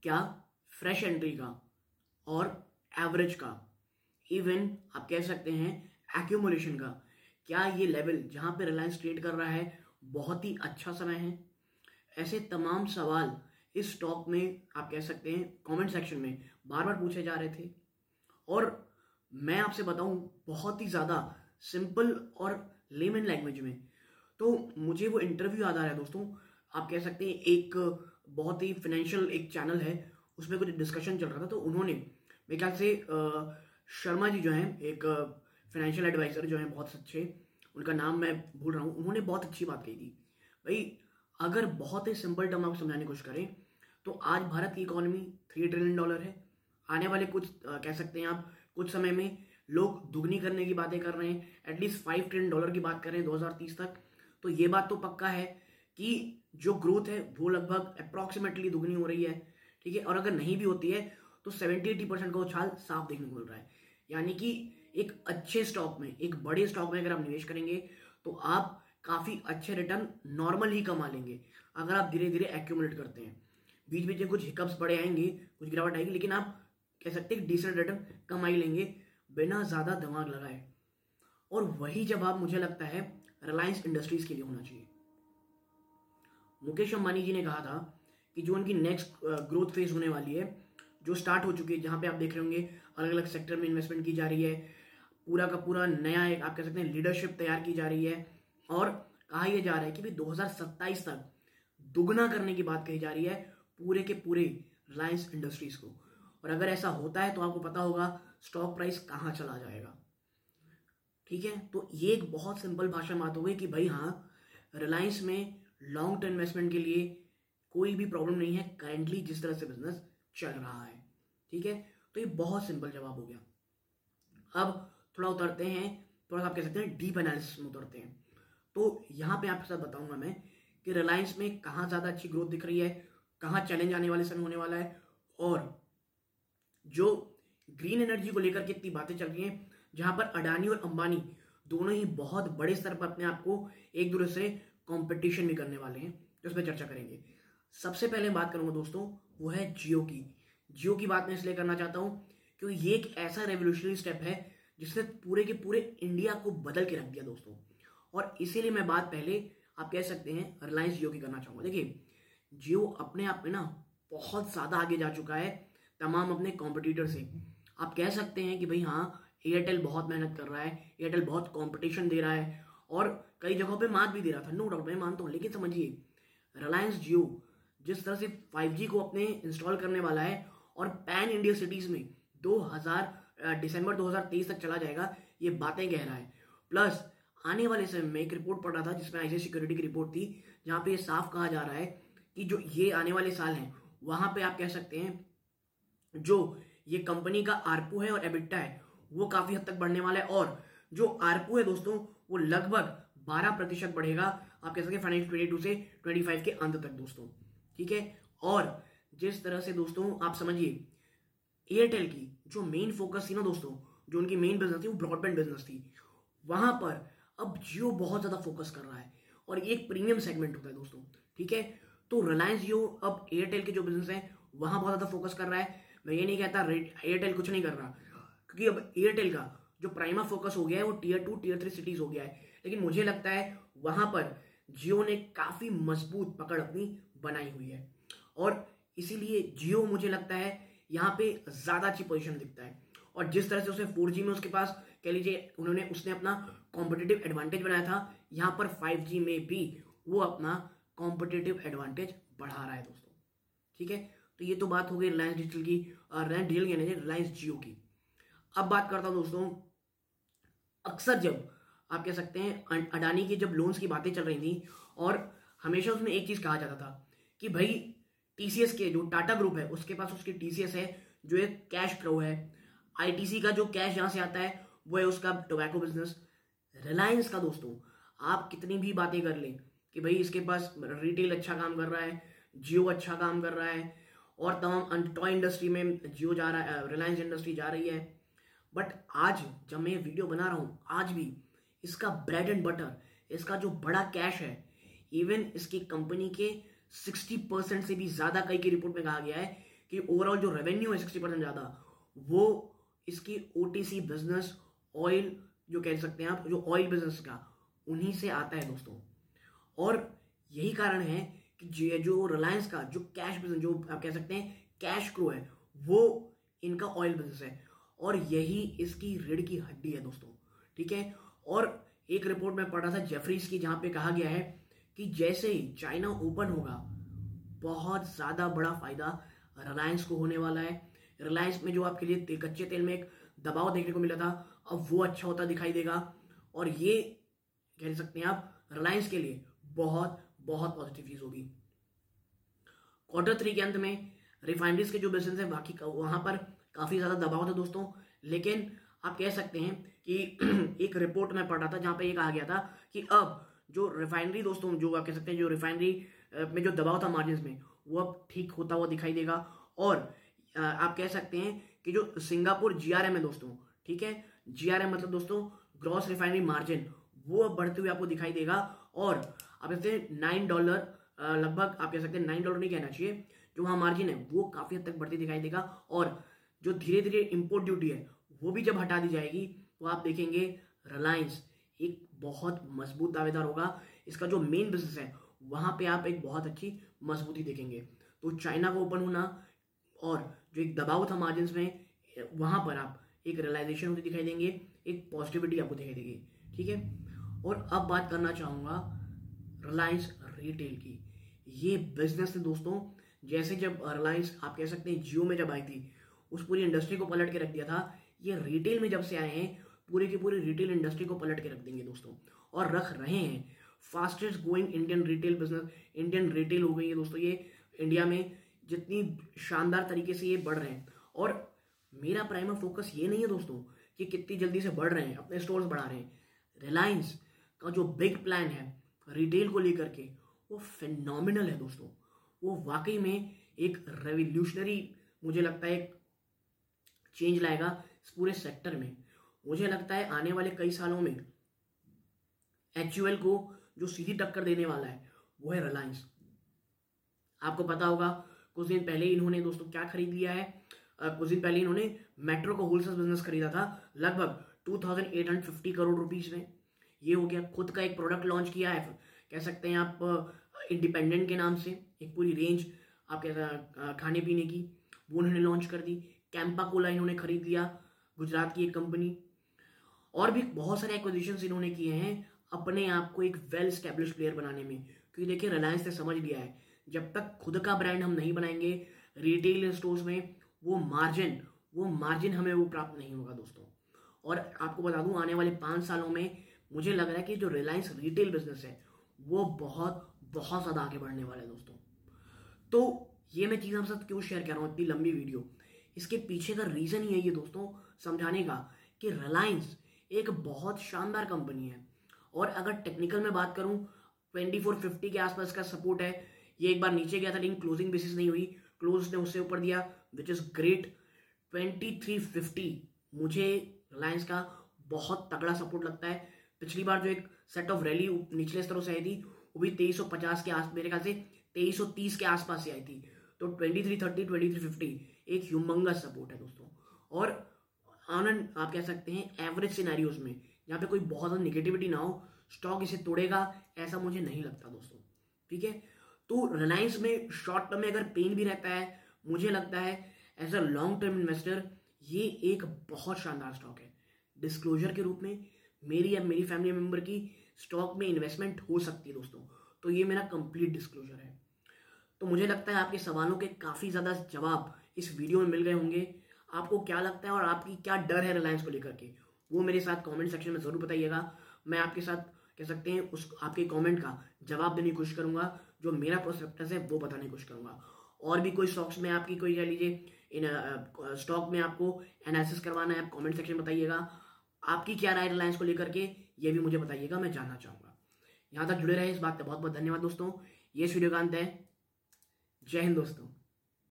क्या fresh entry का और एवरेज का, इवन आप कह सकते हैं एक्यूमुलेशन का, क्या ये लेवल जहां पे रिलायंस ट्रेड कर रहा है बहुत ही अच्छा समय है? ऐसे तमाम सवाल इस स्टॉक में आप कह सकते हैं कमेंट सेक्शन में बार बार पूछे जा रहे थे। और मैं आपसे बताऊं बहुत ही ज्यादा सिंपल और लेमन लैंग्वेज में, तो मुझे वो इंटरव्यू याद आ रहा है दोस्तों। आप कह सकते हैं एक बहुत ही फाइनेंशियल एक चैनल है, उसमें कुछ डिस्कशन चल रहा था, तो उन्होंने मेरे ख्याल से शर्मा जी जो हैं, एक फाइनेंशियल एडवाइजर जो हैं बहुत अच्छे, उनका नाम मैं भूल रहा हूँ, उन्होंने बहुत अच्छी बात कही थी। भाई अगर बहुत ही सिंपल टर्म आपको समझाने की कोशिश करें तो आज भारत की इकोनॉमी $3 ट्रिलियन है। आने वाले कुछ कह सकते हैं आप कुछ समय में लोग दुगनी करने की बातें कर रहे हैं, एटलीस्ट $5 ट्रिलियन की बात कर रहे हैं 2030 तक। तो ये बात तो पक्का है कि जो ग्रोथ है वो लगभग अप्रॉक्सीमेटली दुगनी हो रही है, ठीक है। और अगर नहीं भी होती है तो 70-80% का उछाल साफ देखने को मिल रहा है। यानी कि एक अच्छे स्टॉक में, एक बड़े स्टॉक में अगर आप निवेश करेंगे तो आप काफी अच्छे रिटर्न नॉर्मल ही कमा लेंगे अगर आप धीरे धीरे एक्यूमुलेट करते हैं। बीच बीच में कुछ हिकअप्स बड़े आएंगे, कुछ गिरावट आएगी, लेकिन आप कह सकते हैं डिसेंट रिटर्न कमा ही लेंगे बिना ज्यादा दिमाग लगाए। और वही जवाब मुझे लगता है रिलायंस इंडस्ट्रीज के लिए होना चाहिए। मुकेश अंबानी जी ने कहा था कि जो उनकी नेक्स्ट ग्रोथ फेज होने वाली है, जो स्टार्ट हो चुकी है, जहां पे आप देख रहे होंगे अलग अलग सेक्टर में इन्वेस्टमेंट की जा रही है, पूरा का पूरा नया एक आप कह सकते हैं लीडरशिप तैयार की जा रही है, और कहा यह जा रहा है कि भाई 2027 तक दुगना करने की बात कही जा रही है पूरे के पूरे रिलायंस इंडस्ट्रीज को। और अगर ऐसा होता है तो आपको पता होगा स्टॉक प्राइस कहां चला जाएगा, ठीक है। तो ये एक बहुत सिंपल भाषा में बात हो गई कि भाई हाँ, रिलायंस में लॉन्ग टर्म इन्वेस्टमेंट के लिए कोई भी प्रॉब्लम नहीं है करेंटली जिस तरह से बिजनेस चल रहा है, ठीक है। तो ये बहुत सिंपल जवाब हो गया। अब थोड़ा उतरते हैं, थोड़ा सा आप कह सकते हैं डीप एनालिसिस में उतरते हैं। तो यहां पे आपके साथ बताऊंगा मैं कि रिलायंस में कहां ज्यादा अच्छी ग्रोथ दिख रही है, कहां चैलेंज आने वाले समय होने वाला है, और जो ग्रीन एनर्जी को लेकर के इतनी बातें चल रही हैं जहां पर अडानी और अंबानी दोनों ही बहुत बड़े स्तर पर अपने आप को एक दूसरे से कंपटीशन भी करने वाले हैं, तो इस पर चर्चा करेंगे। सबसे पहले बात करूंगा दोस्तों वो है जियो की। जियो की बात मैं इसलिए करना चाहता हूं क्योंकि ये एक ऐसा रेवोल्यूशनरी स्टेप है जिसने पूरे के पूरे इंडिया को बदल के रख दिया दोस्तों। और इसीलिए मैं बात पहले आप कह सकते हैं रिलायंस जियो की करना चाहूंगा। देखिए जियो अपने आप में ना बहुत ज्यादा आगे जा चुका है तमाम अपने कॉम्पिटिटर से। आप कह सकते हैं कि भाई हाँ, एयरटेल बहुत मेहनत कर रहा है, एयरटेल बहुत कंपटीशन दे रहा है और कई जगहों पे मात भी दे रहा था, नो डाउट मैं मानता हूं। लेकिन समझिए रिलायंस जियो जिस तरह से 5G को अपने इंस्टॉल करने वाला है और पैन इंडिया सिटीज में दिसंबर 2023 तक चला जाएगा, ये बातें कह रहा है। प्लस आने वाले समय में एक रिपोर्ट पढ़ रहा था जिसमें ICICI सिक्योरिटी की रिपोर्ट थी, जहां पे ये साफ कहा जा रहा है कि जो ये आने वाले साल हैं वहां पे आप कह सकते हैं जो ये कंपनी का आरपू है और एबिटा है वो काफी हद तक बढ़ने वाला है। और जो आरपू है दोस्तों वो लगभग 12% बढ़ेगा, आप कह सकते हैं फाइनेंशियल 22 से 25 के अंत तक दोस्तों, ठीक है। और जिस तरह से दोस्तों आप समझिए एयरटेल की जो मेन फोकस थी ना दोस्तों, जो उनकी मेन बिजनेस थी वो ब्रॉडबैंड बिजनेस थी, वहां पर अब जियो बहुत ज्यादा फोकस कर रहा है और ये एक प्रीमियम सेगमेंट होता है दोस्तों, ठीक है। तो रिलायंस जियो अब एयरटेल के जो बिजनेस है वहां बहुत ज्यादा फोकस कर रहा है। मैं ये नहीं कहता एयरटेल कुछ नहीं कर रहा, क्योंकि अब एयरटेल का जो प्राइमा फोकस हो गया है वो Tier 2 Tier 3 सिटीज हो गया है। लेकिन मुझे लगता है वहां पर जियो ने काफी मजबूत पकड़ अपनी बनाई हुई है और इसीलिए जियो मुझे लगता है यहाँ पे ज्यादा अच्छी पोजीशन दिखता है। और जिस तरह से उसे 4G में उसके पास कह लीजिए उसने अपना कॉम्पिटिटिव एडवांटेज बनाया था, यहाँ पर 5G में भी वो अपना कॉम्पिटिटिव एडवांटेज बढ़ा रहा है दोस्तों, ठीक है। तो ये तो बात हो गई रिलायंस डिजिटल की और रिलायंस जियो की। अब बात करता हूं दोस्तों, अक्सर जब आप कह सकते हैं अडानी की जब लोन्स की बातें चल रही थी और हमेशा उसमें एक चीज कहा जाता था कि भाई टीसीएस के जो टाटा ग्रुप है उसके पास उसकी टीसीएस है जो एक कैश क्रो है, आईटीसी का जो कैश यहां से आता है वो है उसका टोबैको बिजनेस। रिलायंस का दोस्तों आप कितनी भी बातें कर ले कि भाई इसके पास रिटेल अच्छा काम कर रहा है, जियो अच्छा काम कर रहा है और तमाम टॉय इंडस्ट्री में जियो जा रहा है, रिलायंस इंडस्ट्री जा रही है, बट आज जब मैं ये वीडियो बना रहा हूं आज भी इसका ब्रेड एंड बटर, इसका जो बड़ा कैश है, इवन इसकी कंपनी के 60% से भी ज्यादा कई की रिपोर्ट में कहा गया है कि ओवरऑल जो रेवेन्यू है 60% ज़्यादा वो इसकी OTC बिजनेस, ऑयल जो कह सकते हैं आप, जो ऑयल बिजनेस का, उन्हीं से आता है दोस्तों। और यही कारण है कि जो रिलायंस का जो कैश बिजनेस, जो आप कह सकते हैं कैश क्रो है, वो इनका ऑयल बिजनेस है और यही इसकी रीढ़ की हड्डी है दोस्तों। ठीक है। और एक रिपोर्ट में पढ़ा था जेफरीज की, जहां पे कहा गया है कि जैसे ही चाइना ओपन होगा बहुत ज्यादा बड़ा फायदा रिलायंस को होने वाला है। रिलायंस में जो आपके लिए कच्चे तेल में एक दबाव देखने को मिला था, अब वो अच्छा होता दिखाई देगा और ये कह सकते हैं आप रिलायंस के लिए बहुत बहुत पॉजिटिव चीज होगी। Q3 के अंत में रिफाइनरीज के जो बिजनेस है बाकी वहां पर काफी ज्यादा दबाव था दोस्तों, लेकिन आप कह सकते हैं कि एक रिपोर्ट में पढ़ा था जहां पे ये कहा गया था कि अब जो रिफाइनरी दोस्तों, जो आप कह सकते हैं जो रिफाइनरी में जो दबाव था मार्जिन में, वो अब ठीक होता हुआ दिखाई देगा। और आप कह सकते हैं कि जो सिंगापुर GRM है दोस्तों, ठीक है, GRM मतलब दोस्तों ग्रॉस रिफाइनरी मार्जिन, वो अब बढ़ते हुए आपको दिखाई देगा। और आप कहते हैं $9 लगभग, आप कह सकते हैं $9 नहीं कहना चाहिए, जो वहां मार्जिन है वो काफी हद तक बढ़ती दिखाई देगा। और जो धीरे धीरे इंपोर्ट ड्यूटी है वो भी जब हटा दी जाएगी तो आप देखेंगे रिलायंस एक बहुत मजबूत दावेदार होगा। इसका जो मेन बिजनेस है वहां पे आप एक बहुत अच्छी मजबूती देखेंगे। तो चाइना का ओपन होना और जो एक दबाव था मार्जिन में, वहां पर आप एक रियलाइजेशन होती दिखाई देंगे, एक पॉजिटिविटी आपको दिखाई देगी। ठीक है। और अब बात करना चाहूंगा रिलायंस रिटेल की। ये बिजनेस है दोस्तों, जैसे जब रिलायंस आप कह सकते हैं जियो में जब आई थी, उस पूरी इंडस्ट्री को पलट के रख दिया था, ये रिटेल में जब से आए हैं पूरी की पूरी रिटेल इंडस्ट्री को पलट के रख देंगे दोस्तों, और रख रहे हैं। Fastest growing Indian retail business, Indian retail हो गई है दोस्तों ये इंडिया में, जितनी शानदार तरीके से ये बढ़ रहे हैं। और मेरा प्राइमरी फोकस ये नहीं है दोस्तों कि कितनी जल्दी से बढ़ रहे हैं, अपने स्टोर्स बढ़ा रहे हैं। रिलायंस का जो बिग प्लान है रिटेल को लेकर के, वो फिनोमिनल है दोस्तों। वो वाकई में एक रेवोल्यूशनरी, मुझे लगता है एक चेंज लाएगा इस पूरे सेक्टर में। मुझे लगता है आने वाले कई सालों में HUL को जो सीधी टक्कर देने वाला है वो है रिलायंस। आपको पता होगा कुछ दिन पहले इन्होंने दोस्तों क्या खरीद लिया है, कुछ दिन पहले इन्होंने मेट्रो का होलसेल बिजनेस खरीदा था लगभग 2850 करोड़ रुपीस में। ये हो गया। खुद का एक प्रोडक्ट लॉन्च किया है, कह सकते हैं आप इंडिपेंडेंट के नाम से, एक पूरी रेंज आप खाने पीने की, वो उन्होंने लॉन्च कर दी। कैंपा कोला इन्होंने खरीद लिया, गुजरात की एक कंपनी। और भी बहुत सारे एक्विजिशंस इन्होंने किए हैं अपने आप को एक वेल स्टैब्लिश प्लेयर बनाने में। क्योंकि देखिए रिलायंस ने समझ लिया है जब तक खुद का ब्रांड हम नहीं बनाएंगे रिटेल स्टोर्स में, वो मार्जिन हमें वो प्राप्त नहीं होगा दोस्तों। और आपको बता दूं आने वाले 5 सालों में मुझे लग रहा है कि जो रिलायंस रिटेल बिजनेस है वो बहुत बहुत ज्यादा आगे बढ़ने वाला है दोस्तों। तो ये मैं चीज आपके साथ क्यों शेयर कर रहा हूं इतनी लंबी वीडियो, इसके पीछे का रीजन ही है ये दोस्तों समझाने का कि रिलायंस एक बहुत शानदार कंपनी है। और अगर टेक्निकल में बात करूं 2450 के आसपास का सपोर्ट है। ये एक बार नीचे गया था लेकिन क्लोजिंग बेसिस नहीं हुई, क्लोज ने उससे ऊपर दिया, विच इज ग्रेट। 2350 मुझे रिलायंस का बहुत तगड़ा सपोर्ट लगता है। पिछली बार जो एक सेट ऑफ रैली निचले स्तरों से आई थी वो भी 2350 के आस, मेरे ख्याल से 2330 के आसपास से आई थी। तो 2330 2350 एक ह्यूमंगस सपोर्ट है दोस्तों। और आनंद आप कह सकते हैं एवरेज सिनेरियोज में जहां पे कोई बहुत ज्यादा निगेटिविटी ना हो, स्टॉक इसे तोड़ेगा ऐसा मुझे नहीं लगता दोस्तों। ठीक है। तो रिलायंस में शॉर्ट टर्म में अगर पेन भी रहता है, मुझे लगता है as a long term investor ये एक बहुत शानदार स्टॉक है। डिस्क्लोजर के रूप में मेरी या मेरी फैमिली मेंबर की स्टॉक में इन्वेस्टमेंट हो सकती है दोस्तों, तो ये मेरा कंप्लीट डिस्क्लोजर है। तो मुझे लगता है आपके सवालों के काफी ज्यादा जवाब इस वीडियो में मिल गए होंगे। आपको क्या लगता है और आपकी क्या डर है रिलायंस को लेकर के, वो मेरे साथ कमेंट सेक्शन में जरूर बताइएगा। मैं आपके साथ कह सकते हैं उस आपके कमेंट का जवाब देने की कोशिश करूंगा, जो मेरा प्रोस्पेक्टस है वो बताने की कोशिश करूंगा। और भी कोई स्टॉक्स में आपकी कोई कह लीजिए इन स्टॉक में आपको एनालिसिस करवाना है, आप कमेंट सेक्शन में बताइएगा। आपकी क्या राय रिलायंस को लेकर के ये भी मुझे बताइएगा, मैं जानना चाहूंगा। यहां तक जुड़े रहे इस बात का बहुत बहुत धन्यवाद दोस्तों। ये वीडियो का अंत है। जय हिंद दोस्तों।